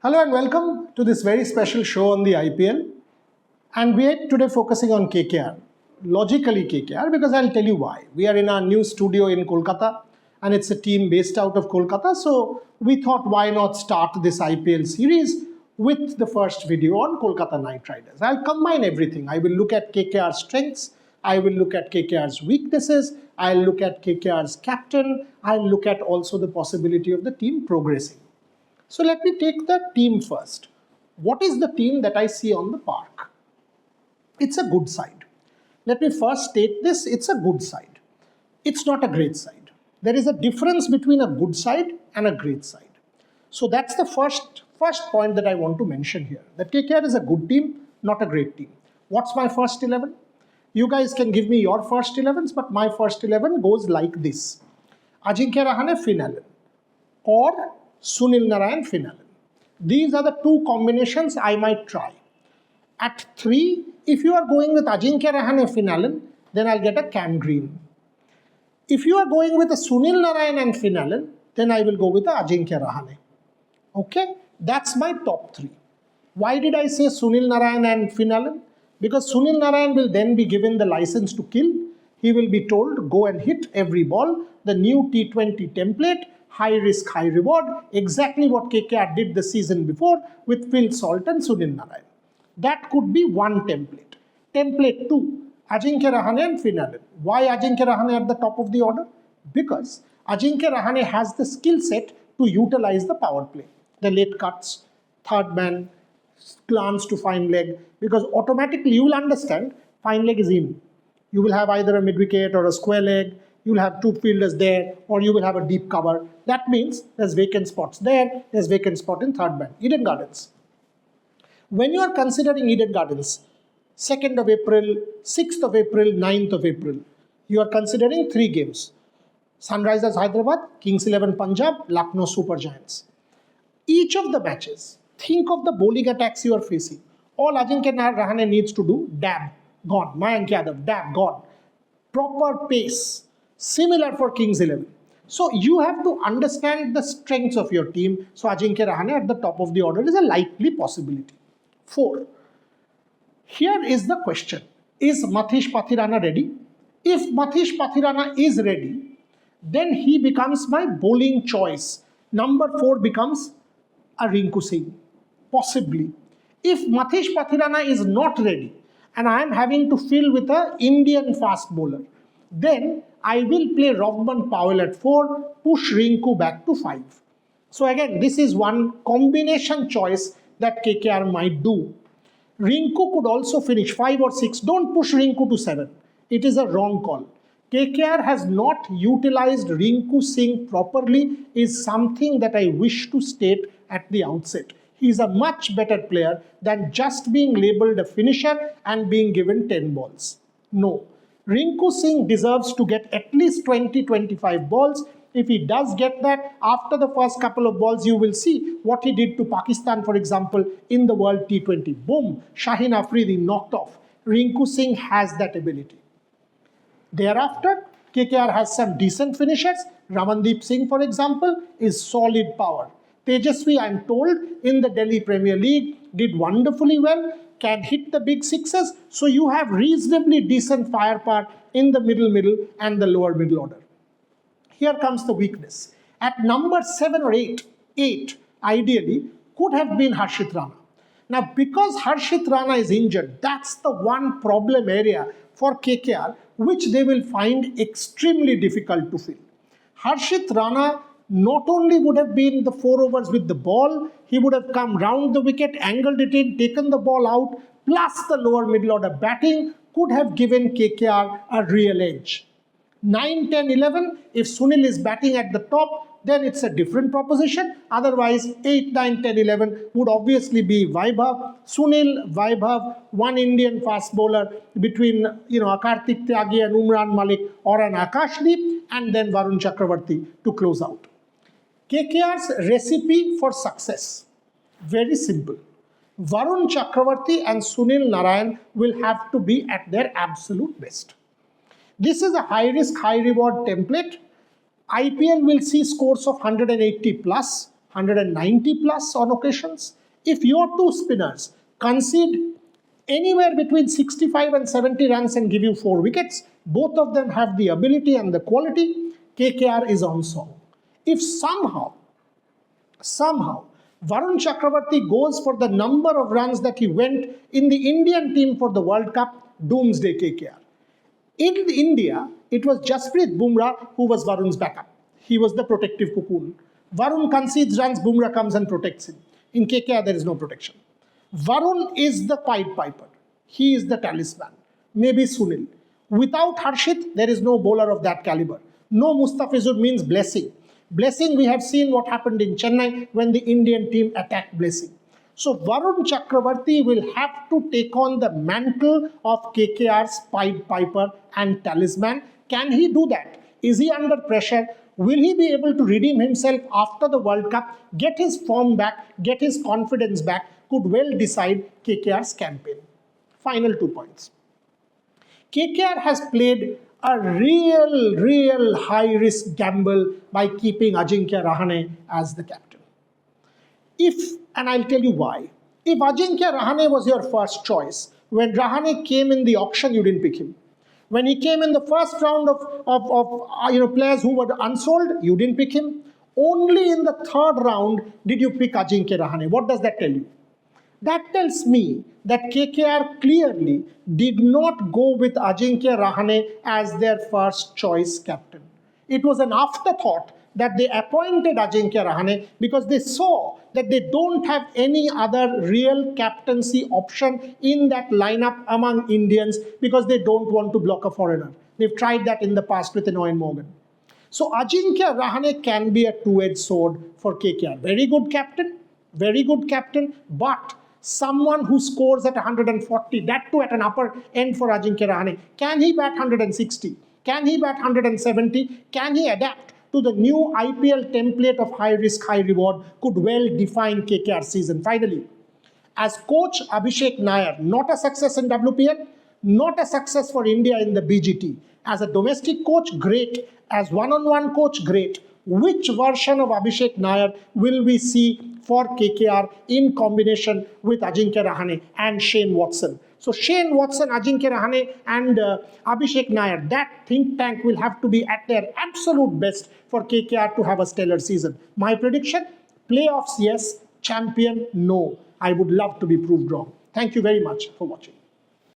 Hello and welcome to this very special show on the IPL. And we are today focusing on KKR. Logically KKR, because I'll tell you why. We are in our new studio in Kolkata and it's a team based out of Kolkata. So we thought, why not start this IPL series with the first video on Kolkata Knight Riders. I'll combine everything. I will look at KKR's strengths. I will look at KKR's weaknesses. I'll look at KKR's captain. I'll look at also the possibility of the team progressing. So let me take the team first. What is the team that I see on the park? It's a good side. Let me first state this, it's a good side. It's not a great side. There is a difference between a good side and a great side. So that's the first point that I want to mention here. That KKR is a good team, not a great team. What's my first 11? You guys can give me your first 11s, but my first 11 goes like this. Ajinkya Rahane, Finn Allen, or Sunil Narayan, Finn Allen. These are the two combinations I might try. At 3, if you are going with Ajinkya Rahane, Finn Allen, then I'll get a Cam Green. If you are going with a Sunil Narayan and Finn Allen, then I will go with a Ajinkya Rahane. Okay, that's my top 3. Why did I say Sunil Narayan and Finn Allen? Because Sunil Narayan will then be given the license to kill. He will be told, go and hit every ball. The new T20 template, high risk, high reward, exactly what KKR did the season before with Phil Salt and Sunil Narayan. That could be one template. Template 2, Ajinkya Rahane and Finn Allen. Why Ajinkya Rahane at the top of the order? Because Ajinkya Rahane has the skill set to utilize the power play. The late cuts, third man, glance to fine leg, because automatically you will understand fine leg is in. You will have either a mid wicket or a square leg. You will have 2 fielders there, or you will have a deep cover. That means there's vacant spots there, there's vacant spot in third man. Eden Gardens. When you are considering Eden Gardens, 2nd of April, 6th of April, 9th of April, you are considering 3 games. Sunrisers Hyderabad, Kings 11 Punjab, Lucknow Super Giants. Each of the matches, think of the bowling attacks you are facing. All Ajinkya Rahane needs to do, dab, gone. Mayank Yadav, dab, gone. Proper pace. Similar for Kings 11. So you have to understand the strengths of your team. So Ajinkya Rahane at the top of the order is a likely possibility. 4. Here is the question. Is Mathish Pathirana ready? If Mathish Pathirana is ready, then he becomes my bowling choice. Number 4 becomes a Rinku Singh. Possibly. If Mathish Pathirana is not ready and I am having to fill with an Indian fast bowler, then I will play Rovman Powell at 4, push Rinku back to 5. So again, this is one combination choice that KKR might do. Rinku could also finish 5 or 6. Don't push Rinku to 7. It is a wrong call. KKR has not utilized Rinku Singh properly is something that I wish to state at the outset. He is a much better player than just being labelled a finisher and being given 10 balls. No. Rinku Singh deserves to get at least 20-25 balls. If he does get that, after the first couple of balls, you will see what he did to Pakistan, for example, in the World T20. Boom, Shaheen Afridi knocked off. Rinku Singh has that ability. Thereafter, KKR has some decent finishers. Ramandeep Singh, for example, is solid power. Tejasvi, I am told, in the Delhi Premier League, did wonderfully well, can hit the big sixes. So you have reasonably decent firepower in the middle and the lower middle order. Here comes the weakness. At number 7 or 8, ideally, could have been Harshit Rana. Now, because Harshit Rana is injured, that's the one problem area for KKR, which they will find extremely difficult to fill. Harshit Rana not only would have been the 4 overs with the ball, he would have come round the wicket, angled it in, taken the ball out, plus the lower middle order batting could have given KKR a real edge. 9, 10, 11, if Sunil is batting at the top, then it's a different proposition. Otherwise, 8, 9, 10, 11 would obviously be Vaibhav, Sunil, Vaibhav, one Indian fast bowler between Kartik Tyagi and Umran Malik or an Akashdeep, and then Varun Chakravarti to close out. KKR's recipe for success, very simple. Varun Chakravarti and Sunil Narayan will have to be at their absolute best. This is a high risk, high reward template. IPL will see scores of 180 plus, 190 plus on occasions. If your two spinners concede anywhere between 65 and 70 runs and give you 4 wickets, both of them have the ability and the quality, KKR is on song. If somehow Varun Chakravarti goes for the number of runs that he went in the Indian team for the World Cup, doomsday KKR. In India, it was Jasprit Bumrah who was Varun's backup. He was the protective cocoon. Varun concedes runs, Bumrah comes and protects him. In KKR, there is no protection. Varun is the Pied Piper. He is the talisman. Maybe Sunil. Without Harshit, there is no bowler of that caliber. No Mustafizur means blessing. Blessing, we have seen what happened in Chennai when the Indian team attacked Blessing. So Varun Chakravarti will have to take on the mantle of KKR's Pied Piper and talisman. Can he do that? Is he under pressure? Will he be able to redeem himself after the World Cup, get his form back, get his confidence back? Could well decide KKR's campaign. Final 2 points. KKR has played a real high-risk gamble by keeping Ajinkya Rahane as the captain. And I'll tell you why. If Ajinkya Rahane was your first choice, when Rahane came in the auction, you didn't pick him. When he came in the first round of players who were unsold, you didn't pick him. Only in the third round did you pick Ajinkya Rahane. What does that tell you? That tells me that KKR clearly did not go with Ajinkya Rahane as their first choice captain. It was an afterthought that they appointed Ajinkya Rahane because they saw that they don't have any other real captaincy option in that lineup among Indians because they don't want to block a foreigner. They've tried that in the past with Eoin Morgan. So Ajinkya Rahane can be a two-edged sword for KKR. Very good captain, but someone who scores at 140, that too at an upper end for Ajinkya Rahane. Can he bat 160? Can he bat 170? Can he adapt to the new IPL template of high risk, high reward? Could well define KKR season. Finally, as coach Abhishek Nair, not a success in WPL, not a success for India in the BGT. As a domestic coach, great. As one-on-one coach, great. Which version of Abhishek Nair will we see for KKR in combination with Ajinkya Rahane and Shane Watson? So Shane Watson, Ajinkya Rahane and Abhishek Nair, that think tank will have to be at their absolute best for KKR to have a stellar season. My prediction, playoffs yes, champion no. I would love to be proved wrong. Thank you very much for watching.